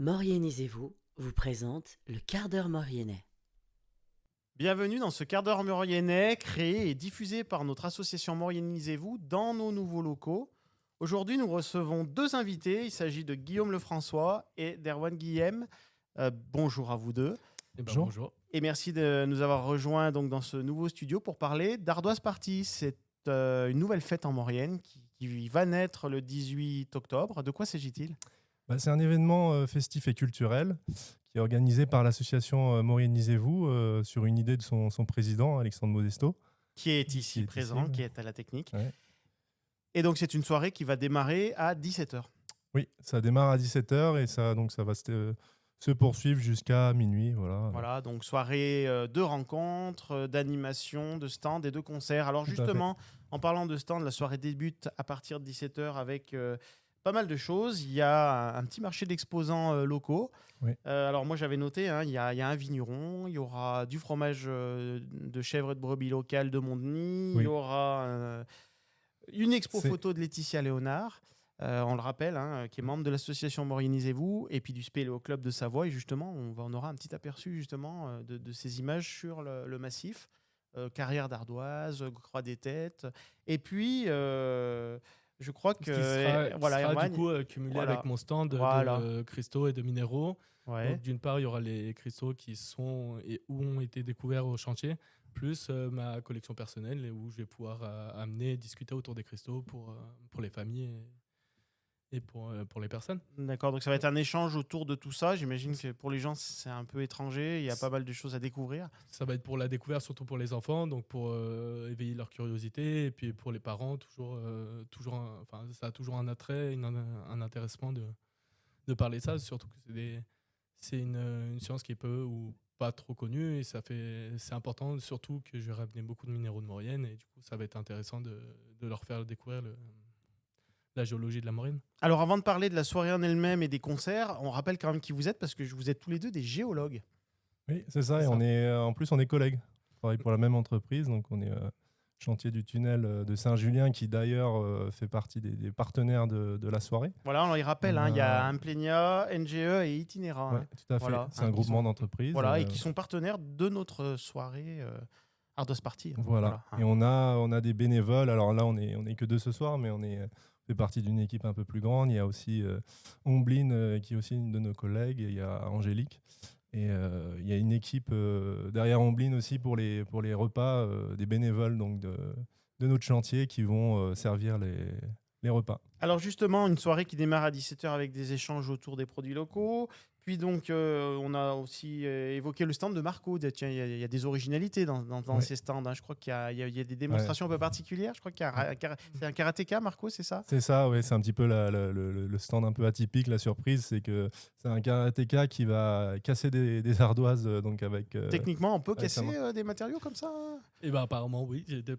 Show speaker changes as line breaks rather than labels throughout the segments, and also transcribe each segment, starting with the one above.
Mauriennisez-vous vous présente le quart d'heure mauriennais.
Bienvenue dans ce quart d'heure mauriennais créé et diffusé par notre association Mauriennisez-vous dans nos nouveaux locaux. Aujourd'hui, nous recevons deux invités. Il s'agit de Guillaume Lefrançois et d'Erwan Guillem. Bonjour à vous deux.
Bonjour.
Et merci de nous avoir rejoints donc, dans ce nouveau studio pour parler d'Ardoise Party. C'est une nouvelle fête en Maurienne qui va naître le 18 octobre. De quoi s'agit-il ?
C'est un événement festif et culturel qui est organisé par l'association Mauriennisez-vous sur une idée de son président, Alexandre Modesto.
Qui est ici présent, qui est à la technique.
Ouais.
Et donc, c'est une soirée qui va démarrer à 17h.
Oui, ça démarre à 17h et ça va se poursuivre jusqu'à minuit.
Voilà, donc soirée de rencontres, d'animation, de stands et de concerts. Alors justement, en parlant de stands, la soirée débute à partir de 17h avec pas mal de choses. Il y a un petit marché d'exposants locaux.
Oui.
Alors moi, j'avais noté, il y a un vigneron, il y aura du fromage de chèvre et de brebis local de Montdenis, il y aura une expo photo de Laetitia Léonard. On le rappelle, qui est membre de l'association Mauriennisez-vous et puis du Spéléo Club de Savoie. Et justement, on aura un petit aperçu justement de ces images sur le massif. Carrière d'Ardoise, Croix des Têtes. Et puis, je crois que...
sera du coup cumulé avec mon stand de cristaux et de minéraux.
Ouais.
Donc, d'une part, il y aura les cristaux qui sont et où ont été découverts au chantier, plus ma collection personnelle et où je vais pouvoir amener, discuter autour des cristaux pour les familles et pour les personnes.
D'accord, donc ça va être un échange autour de tout ça. J'imagine que pour les gens, c'est un peu étranger. Il y a pas mal de choses à découvrir.
Ça va être pour la découverte, surtout pour les enfants, donc pour éveiller leur curiosité. Et puis pour les parents, ça a toujours un attrait, un intéressement de parler de ça. Surtout que c'est une science qui est peu ou pas trop connue. Et c'est important, surtout que je vais ramener beaucoup de minéraux de Maurienne. Et du coup, ça va être intéressant de leur faire découvrir la géologie de la Maurienne.
Alors avant de parler de la soirée en elle-même et des concerts, on rappelle quand même qui vous êtes parce que vous êtes tous les deux des géologues.
Oui, c'est ça. Et en plus, on est collègues. On travaille pour la même entreprise. Donc, on est chantier du tunnel de Saint-Julien qui d'ailleurs fait partie des partenaires de la soirée.
Voilà, on les rappelle. Il y a Implenia, NGE et Itinéra.
Ouais, tout à fait.
Voilà,
c'est un groupement d'entreprises.
Voilà, et qui sont partenaires de notre soirée Ardoise Party.
Voilà. Et on a des bénévoles. Alors là, on est que deux ce soir, mais on fait partie d'une équipe un peu plus grande. Il y a aussi Ombline, qui est aussi une de nos collègues, et il y a Angélique. Et il y a une équipe derrière Ombline aussi pour les repas, des bénévoles donc de notre chantier qui vont servir les repas.
Alors justement, une soirée qui démarre à 17h avec des échanges autour des produits locaux. Puis donc, on a aussi évoqué le stand de Marco. Tiens, il y a des originalités dans ces stands. Je crois qu'il y a des démonstrations un peu particulières. Je crois qu'il y a c'est un karatéka, Marco, c'est ça ?
C'est ça, oui. C'est un petit peu le stand un peu atypique. La surprise, c'est que c'est un karatéka qui va casser des ardoises. Donc avec,
techniquement, on peut casser des matériaux comme ça ?
Et apparemment, oui. J'étais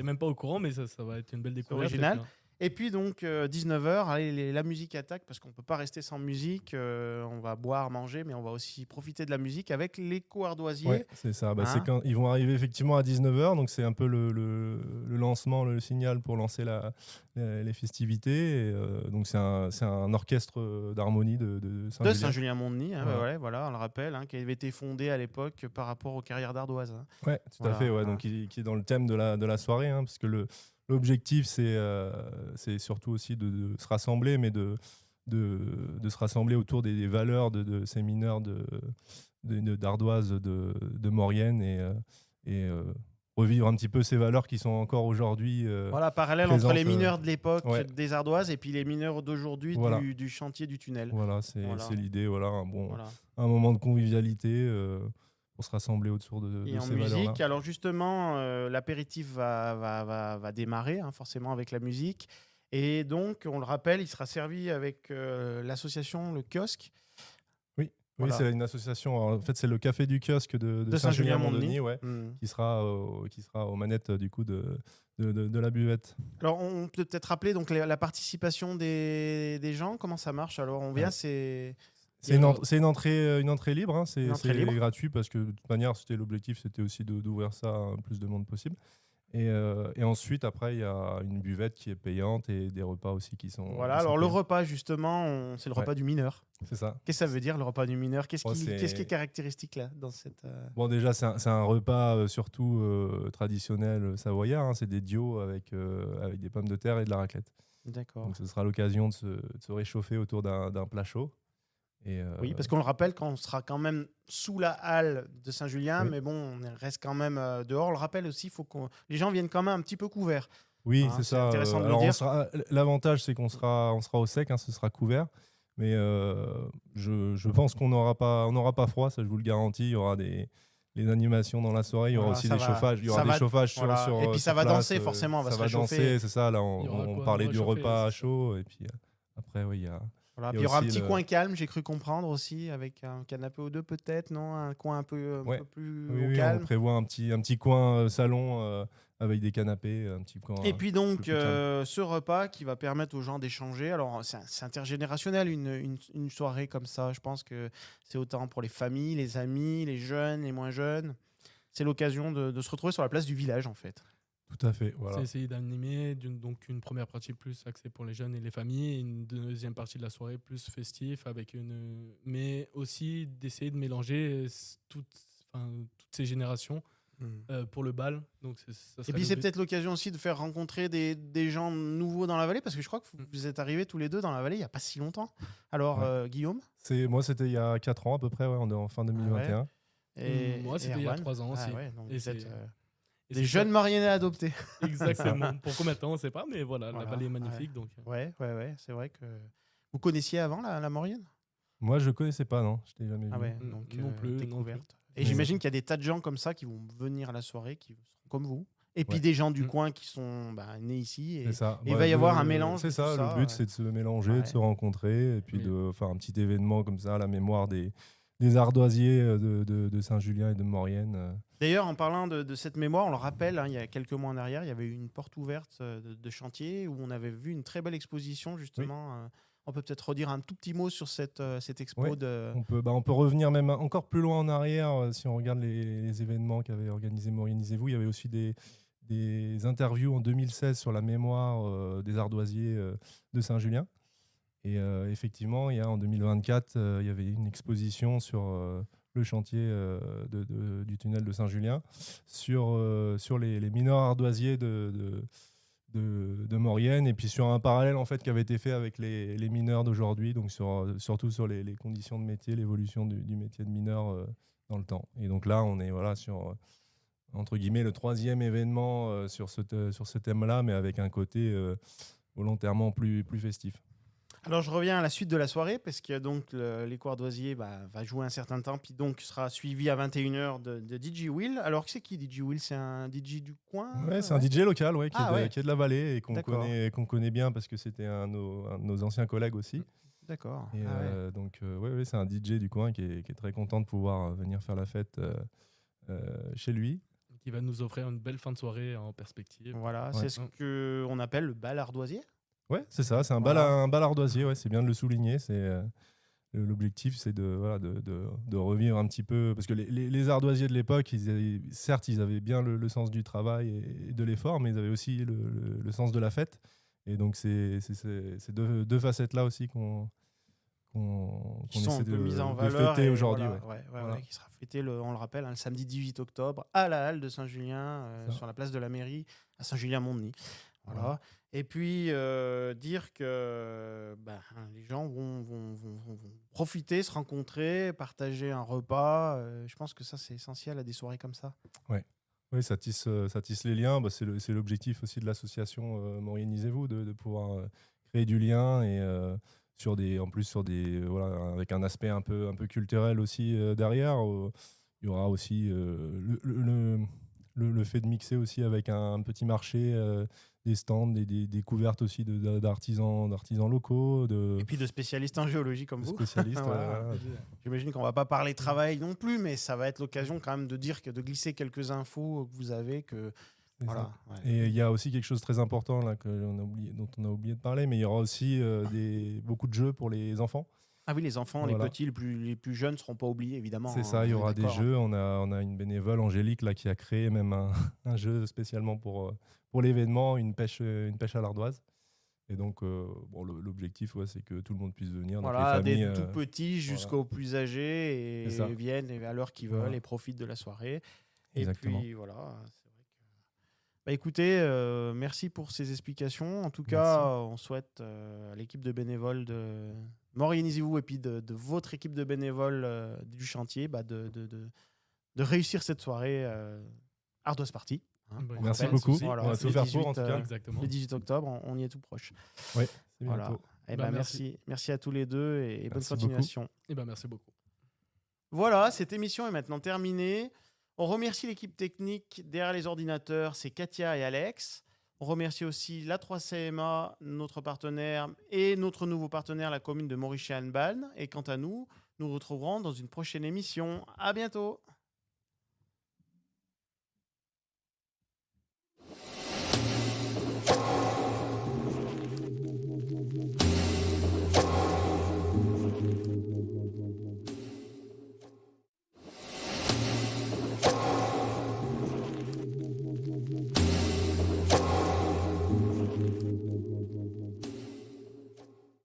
même pas au courant, mais ça va être une belle découverte.
Original. Et puis donc 19h, allez, la musique attaque parce qu'on ne peut pas rester sans musique. On va boire, manger, mais on va aussi profiter de la musique avec les co-ardoisiers.
Ouais, c'est ça. C'est quand ils vont arriver effectivement à 19h, donc c'est un peu le lancement, le signal pour lancer les festivités. Et, donc c'est un orchestre d'harmonie de Saint-Julien.
De Saint-Julien-Montdenis, voilà, on le rappelle, qui avait été fondé à l'époque par rapport aux carrières d'ardoise.
Oui, tout à fait. Ouais, donc qui est dans le thème de la soirée, parce que l'objectif, c'est surtout aussi de se rassembler, mais de se rassembler autour des valeurs de ces mineurs d'ardoise de Maurienne et revivre un petit peu ces valeurs qui sont encore aujourd'hui
parallèle
présentes,
entre les mineurs de l'époque des ardoises et puis les mineurs d'aujourd'hui du chantier du tunnel.
Voilà, c'est l'idée. Un moment de convivialité pour se rassembler autour de ces valeurs-là.
Musique, alors justement, l'apéritif va démarrer, forcément, avec la musique. Et donc, on le rappelle, il sera servi avec l'association Le Kiosque.
Oui, c'est une association. Alors, en fait, c'est le Café du Kiosque de Saint-Julien-Montdenis, qui sera aux manettes du coup de la buvette.
Alors, on peut peut-être rappeler donc, la participation des gens. Comment ça marche ? Alors, on vient,
C'est une entrée libre, c'est gratuit parce que de toute manière, l'objectif, c'était aussi d'ouvrir ça à plus de monde possible. Et ensuite, après, il y a une buvette qui est payante et des repas aussi qui sont.
Voilà,
qui sont
alors le
payants.
repas, justement, c'est le repas du mineur.
C'est ça.
Qu'est-ce que ça veut dire, le repas du mineur? Qu'est-ce
Bon,
qui
c'est-
est caractéristique là, dans cette.
Bon, déjà, c'est un repas surtout traditionnel savoyard. Hein. C'est des dios avec des pommes de terre et de la raclette.
D'accord.
Donc, ce sera l'occasion de se réchauffer autour d'un plat chaud. Et,
Oui, parce qu'on le rappelle, quand on sera quand même sous la halle de Saint-Julien,
Oui.
mais bon, on reste quand même dehors. On le rappelle aussi, faut qu'on les gens viennent quand même un petit peu couverts.
Oui,
Hein,
c'est
c'est
ça.
intéressant de le
Alors,
dire.
l'avantage, c'est qu'on sera au sec, hein, ce sera couvert. Mais je pense qu'on n'aura pas froid, ça je vous le garantis. Il y aura les animations dans la soirée, il y aura
Voilà,
aussi
ça
des
va-
chauffages. Il y
ça
aura des
va-
chauffages
voilà.
sur
Et puis ça
sur
va
place,
danser, forcément, on va
ça
se
va
réchauffer.
danser, c'est ça. Là,
Il y aura
on
quoi
parlait
à
du
réchauffer,
repas
c'est ça.
chaud. Et puis après, oui, il y a.
Voilà.
Il y a
Puis il y aura un
aussi
petit
le-
coin calme, j'ai cru comprendre aussi, avec un canapé ou deux peut-être, non? Un coin un peu
Ouais.
plus
Oui,
au
oui, on
calme.
prévoit un petit coin salon avec des canapés, un petit coin.
Et puis donc,
plus calme.
ce repas qui va permettre aux gens d'échanger. Alors, c'est intergénérationnel, une soirée comme ça. Je pense que c'est autant pour les familles, les amis, les jeunes, les moins jeunes. C'est l'occasion de se retrouver sur la place du village, en fait.
Tout à fait. Voilà.
C'est essayer d'animer donc une première partie plus axée pour les jeunes et les familles, et une deuxième partie de la soirée plus festif, mais aussi d'essayer de mélanger toutes ces générations pour le bal. Donc ça
Et
serait
puis,
le
c'est
but.
peut-être l'occasion aussi de faire rencontrer des gens nouveaux dans la vallée, parce que je crois que vous êtes arrivés tous les deux dans la vallée il n'y a pas si longtemps. Alors, Guillaume
Moi, c'était il y a 4 ans à peu près, ouais, en fin 2021.
Moi, c'était il y a
Erwan.
3 ans aussi.
Ouais, donc
Et
vous êtes,
c'est- et
des
c'est
jeunes
ça.
marionnais adoptés.
Exactement. Pour combien de temps, on ne sait pas, mais voilà,
Voilà,
la vallée est magnifique. Donc,
Ouais, c'est vrai que. Vous connaissiez avant la Maurienne?
Moi, je connaissais pas, non. Je t'ai jamais
Ah
vu.
ouais,
Mm,
donc
non plus, non
découverte. Et
Mais-
j'imagine qu'il y a des tas de gens comme ça qui vont venir à la soirée, qui seront comme vous. Et puis
Ouais.
des gens du
Mm.
coin qui sont nés ici. Et
C'est ça.
il va y avoir un mélange
C'est
de
ça.
tout ça,
Le but, c'est de se mélanger,
Ouais.
de se rencontrer, et puis
Mais-
de faire un petit événement comme ça à la mémoire des ardoisiers de Saint-Julien et de Maurienne.
D'ailleurs, en parlant de cette mémoire, on le rappelle, hein, il y a quelques mois en arrière, il y avait eu une porte ouverte de chantier où on avait vu une très belle exposition, justement. On peut peut-être redire un tout petit mot sur cette expo
Oui.
de.
On peut revenir même encore plus loin en arrière si on regarde les événements qu'avait organisé Mauriennisez-vous. Il y avait aussi des interviews en 2016 sur la mémoire des ardoisiers de Saint-Julien. Et effectivement, en 2024, il y avait une exposition sur le chantier du tunnel de Saint-Julien, sur les mineurs ardoisiers de Maurienne, et puis sur un parallèle en fait qui avait été fait avec les mineurs d'aujourd'hui, donc surtout sur les conditions de métier, l'évolution du métier de mineur dans le temps. Et donc là, on est sur entre guillemets le 3e événement sur ce thème-là, mais avec un côté volontairement plus festif.
Alors, je reviens à la suite de la soirée, parce que donc l'écho ardoisier va jouer un certain temps, puis donc sera suivi à 21h de DJ Will. Alors, c'est qui DJ Will? C'est un DJ du coin?
Ouais, c'est un DJ local qui est de la vallée et
D'accord.
qu'on connaît bien parce que c'était un de nos anciens collègues aussi.
D'accord.
Et,
Ah ouais.
donc, c'est un DJ du coin qui est très content de pouvoir venir faire la fête chez lui.
qui va nous offrir une belle fin de soirée en perspective.
Voilà,
Ouais.
c'est ce qu'on appelle le bal ardoisier.
Ouais, c'est ça, c'est un bal ardoisier, ouais, c'est bien de le souligner. L'objectif, c'est de revivre un petit peu. Parce que les ardoisiers de l'époque, certes, ils avaient bien le sens du travail et de l'effort, mais ils avaient aussi le sens de la fête. Et donc, c'est ces deux facettes-là aussi qu'on
Qui sont
essaie
un peu mises en
de
valeur.
fêter
et
aujourd'hui.
voilà,
Ouais.
ouais, qui sera fêté, on le rappelle, le samedi 18 octobre à la halle de Saint-Julien,
Ça.
sur la place de la mairie, à Saint-Julien-Montdenis. Voilà.
Voilà.
Et puis, dire que les gens vont profiter, se rencontrer, partager un repas. Je pense que ça, c'est essentiel à des soirées comme ça.
Oui, ça tisse les liens. C'est l'objectif aussi de l'association Mauriennisez-vous, de pouvoir créer du lien et avec un aspect un peu culturel aussi derrière. Il y aura aussi le fait de mixer aussi avec un petit marché, des stands, des découvertes aussi d'artisans locaux,
Et puis de spécialistes en géologie comme
de
vous.
spécialistes.
Voilà.
voilà.
J'imagine qu'on va pas parler travail non plus, mais ça va être l'occasion quand même de de glisser quelques infos que vous avez.
C'est
Voilà.
ça.
Ouais.
Et il y a aussi quelque chose de très important là, dont on a oublié de parler, mais il y aura aussi beaucoup de jeux pour les enfants.
Ah oui, les enfants,
Voilà.
les petits, les plus jeunes ne seront pas oubliés, évidemment.
C'est
hein,
ça, il y
on est
aura des
d'accord, hein.
jeux. On a une bénévole, Angélique, là, qui a créé même un jeu spécialement pour l'événement, une pêche à l'ardoise. Et donc, l'objectif, c'est que tout le monde puisse venir, donc les
Voilà,
familles.
des tout petits jusqu'aux plus âgés,
C'est ça.
et viennent à l'heure qu'ils veulent
Voilà.
et profitent de la soirée.
Exactement.
Et puis voilà, c'est vrai que... Bah, écoutez, merci pour ces explications. En tout cas,
Merci.
on souhaite à l'équipe de bénévoles m'organisez-vous et puis de votre équipe de bénévoles du chantier de réussir cette soirée Ardoise Party. Hein,
Bah,
on
Merci
rappelle.
beaucoup.
Voilà,
On va
c'est
tout
le
faire
18,
pour, en tout cas.
Exactement.
le 18 octobre, on y est tout proche.
Oui, c'est
Voilà.
bientôt.
Eh
Bah,
ben,
merci.
merci à tous les deux et bonne
Merci beaucoup.
continuation.
Et ben merci beaucoup.
Voilà, cette émission est maintenant terminée. On remercie l'équipe technique derrière les ordinateurs, c'est Katia et Alex. On remercie aussi la 3CMA, notre partenaire, et notre nouveau partenaire, la commune de Mauricie-Hannebal. Et quant à nous, nous retrouverons dans une prochaine émission. À bientôt.